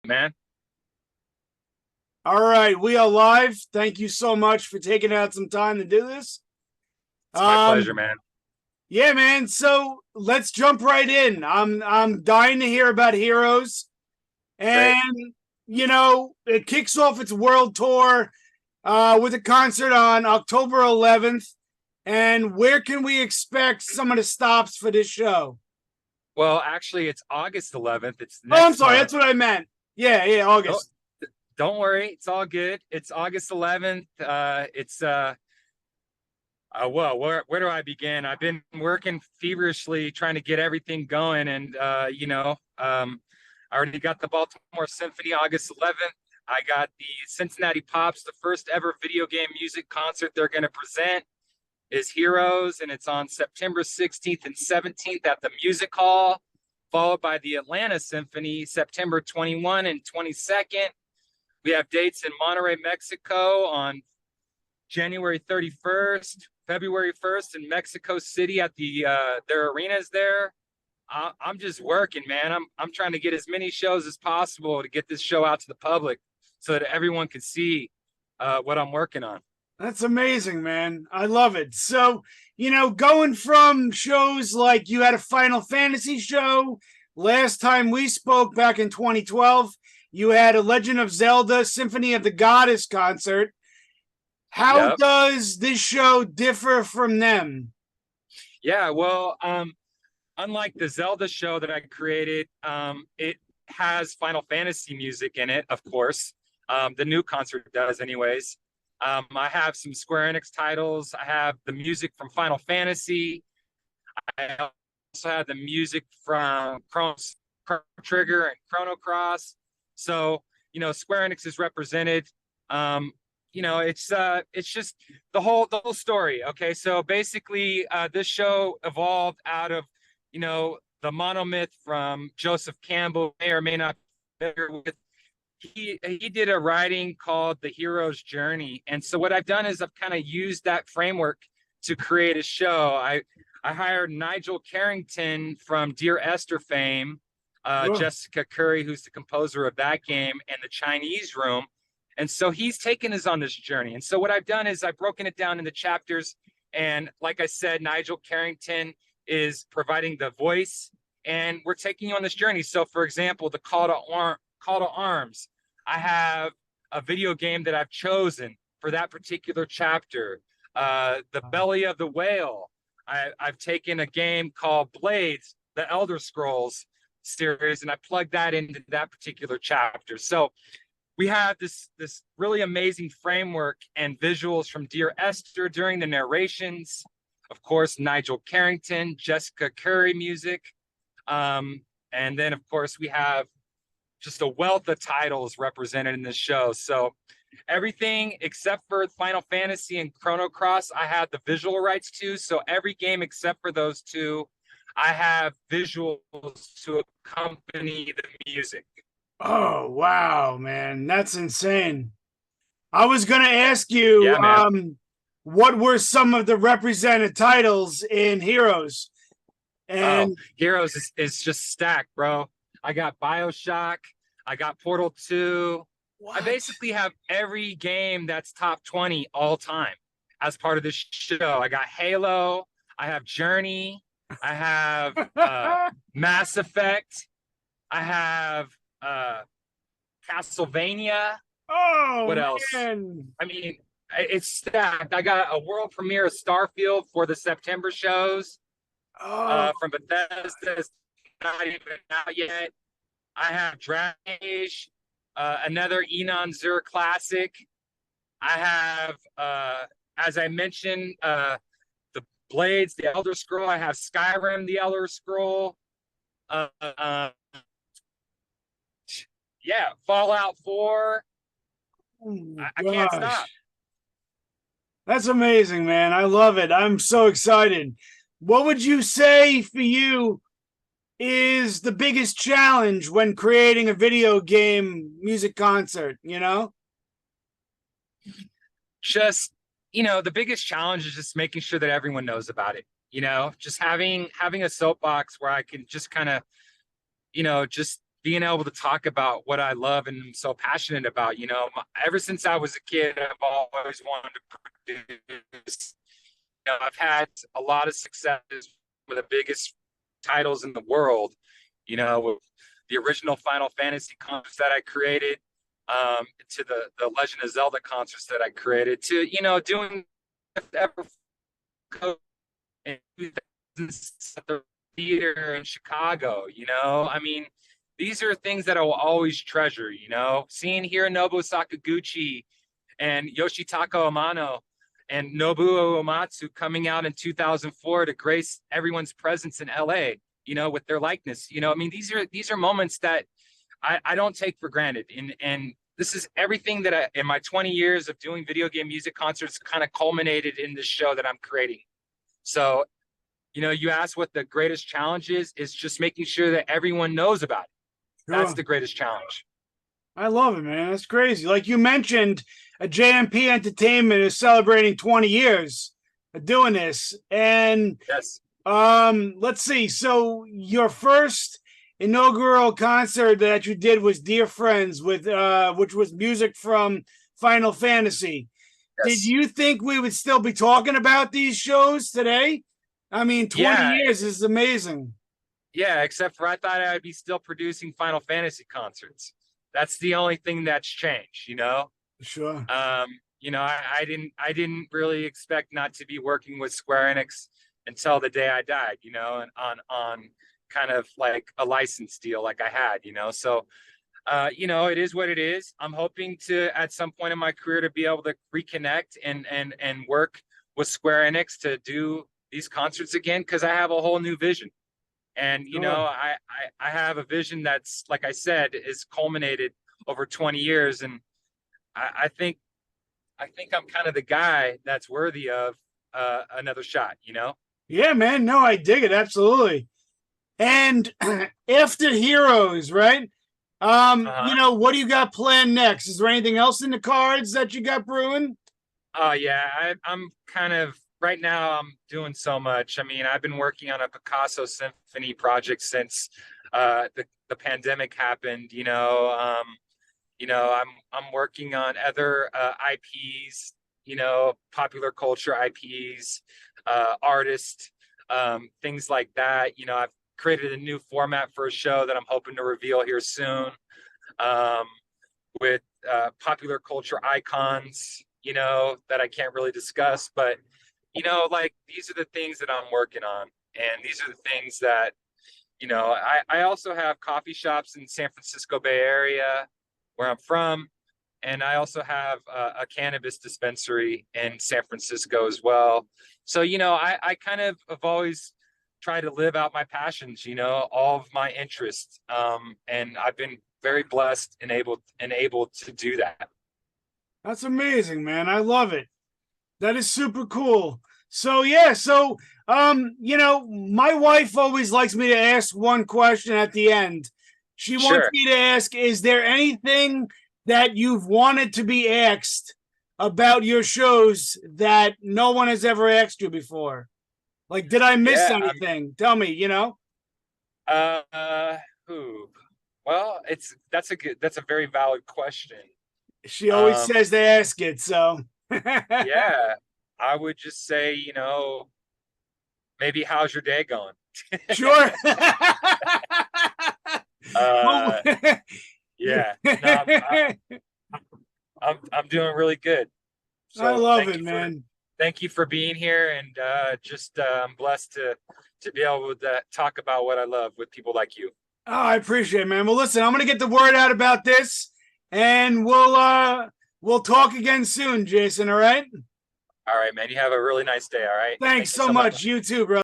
man. All right, we are live. Thank you so much for taking out some time to do this. It's my pleasure, Um, man. yeah, man. So let's jump right in. I'm dying to hear about Heroes, Great. and it kicks off its world tour with a concert on October 11th. And where can we expect some of the stops for this show? Well, actually, it's August 11th. It's Oh, I'm next sorry. month. That's what I meant. Yeah, Don't August. don't worry. It's all good. It's August 11th. It's well, where do I begin? I've been working feverishly trying to get everything going, and I already got the Baltimore Symphony August 11th. I got the Cincinnati Pops, the first ever video game music concert they're going to present is Heroes, and it's on September 16th and 17th at the Music Hall, followed by the Atlanta Symphony, September 21 and 22nd. We have dates in Monterrey, Mexico on January 31st, February 1st in Mexico City at their arenas there. I'm just working, man. I'm trying to get as many shows as possible to get this show out to the public so that everyone can see what I'm working on. That's amazing, man. I love it. So, going from shows like you had a Final Fantasy show, last time we spoke back in 2012, you had a Legend of Zelda Symphony of the Goddess concert. How Yep. does this show differ from them? Yeah, well, unlike the Zelda show that I created, it has Final Fantasy music in it, of course. The new concert does, anyways. I have some Square Enix titles. I have the music from Final Fantasy. I also have the music from Chrono Trigger and Chrono Cross. So, Square Enix is represented. It's just the whole story. Okay, so basically, this show evolved out of the monomyth from Joseph Campbell, may or may not be familiar with. He did a writing called The Hero's Journey. And so what I've done is I've kind of used that framework to create a show. I hired Nigel Carrington from Dear Esther fame, Oh, Jessica Curry, who's the composer of that game, and the Chinese Room. And so he's taken us on this journey. And so what I've done is I've broken it down into chapters. And like I said, Nigel Carrington is providing the voice, and we're taking you on this journey. So, for example, the call to arms. I have a video game that I've chosen for that particular chapter. The belly of the whale. I've taken a game called Blades, the Elder Scrolls series, and I plugged that into that particular chapter. So we have this really amazing framework and visuals from Dear Esther during the narrations. Of course, Nigel Carrington, Jessica Curry music. And then, of course, we have just a wealth of titles represented in this show. So everything except for Final Fantasy and Chrono Cross, I had the visual rights to. So every game except for those two, I have visuals to accompany the music. oh, wow, man. That's insane. I was going to ask you, Yeah, man. what were some of the represented titles in Heroes? Oh, And Heroes is just stacked, bro. I got BioShock. I got Portal 2. I what? basically have every game that's top 20 all time as part of this show. I got Halo. I have Journey. I have Mass Effect. I have Castlevania. Oh, What else? man. I mean, it's stacked. I got a world premiere of Starfield for the September shows Oh, from Bethesda. It's not even out yet. I have Dragon Age, another Enon Zur classic. I have, as I mentioned, the Blades, the Elder Scroll. I have Skyrim, the Elder Scroll. Uh, uh, yeah, Fallout 4. oh my I can't stop. gosh. That's amazing, man. I love it. I'm so excited. What would you say for you is the biggest challenge when creating a video game music concert, Just, the biggest challenge is just making sure that everyone knows about it. Just having a soapbox where I can just kind of, just being able to talk about what I love and am so passionate about. Ever since I was a kid, I've always wanted to produce. I've had a lot of successes with the biggest titles in the world, with the original Final Fantasy concerts that I created, to the Legend of Zelda concerts that I created, to, doing ever in the theater in Chicago. I mean, these are things that I will always treasure. Seeing Hironobu Sakaguchi and Yoshitaka Amano and Nobuo Uematsu coming out in 2004 to grace everyone's presence in LA, with their likeness. I mean, these are moments that I don't take for granted. And this is everything that in my 20 years of doing video game music concerts kind of culminated in this show that I'm creating. So, you asked what the greatest challenge is just making sure that everyone knows about it. Sure. That's the greatest challenge. I love it, man. That's crazy. Like you mentioned, a JMP Entertainment is celebrating 20 years of doing this. And yes, let's see. So your first inaugural concert that you did was Dear Friends, with which was music from Final Fantasy. Yes. Did you think we would still be talking about these shows today? I mean, 20 years is amazing. Yeah, except for I thought I'd be still producing Final Fantasy concerts. That's the only thing that's changed, Sure. I didn't really expect not to be working with Square Enix until the day I died, and on kind of like a license deal like I had, So it is what it is. I'm hoping to, at some point in my career, to be able to reconnect and work with Square Enix to do these concerts again, because I have a whole new vision. And, I have a vision that's, like I said, is culminated over 20 years. And I think I'm kind of the guy that's worthy of another shot, Yeah, man. No, I dig it. Absolutely. And after Heroes, right? What do you got planned next? Is there anything else in the cards that you got brewing? Oh, yeah. I'm kind of, right now I'm doing so much. I mean, I've been working on a Picasso Symphony project since the pandemic happened. I'm working on other IPs, popular culture IPs, artists, things like that. I've created a new format for a show that I'm hoping to reveal here soon, with popular culture icons, that I can't really discuss, but like, these are the things that I'm working on. And these are the things that, I also have coffee shops in San Francisco Bay Area, where I'm from. And I also have a cannabis dispensary in San Francisco as well. So, I kind of have always tried to live out my passions, all of my interests. And I've been very blessed and able to do that. That's amazing, man. I love it. That is super cool. So yeah, my wife always likes me to ask one question at the end. She wants me to ask, is there anything that you've wanted to be asked about your shows that no one has ever asked you before? Like, did I miss anything? Tell me, Well, that's a very valid question. She always says to ask it, so yeah, I would just say, maybe how's your day going? Sure. Yeah, no, I'm doing really good. So I love it, man. Thank you for being here, and I'm blessed to be able to talk about what I love with people like you. Oh, I appreciate it, man. Well, listen, I'm gonna get the word out about this, and we'll talk again soon, Jason. All right. All right, man. You have a really nice day. All right. Thanks so much. You too, bro.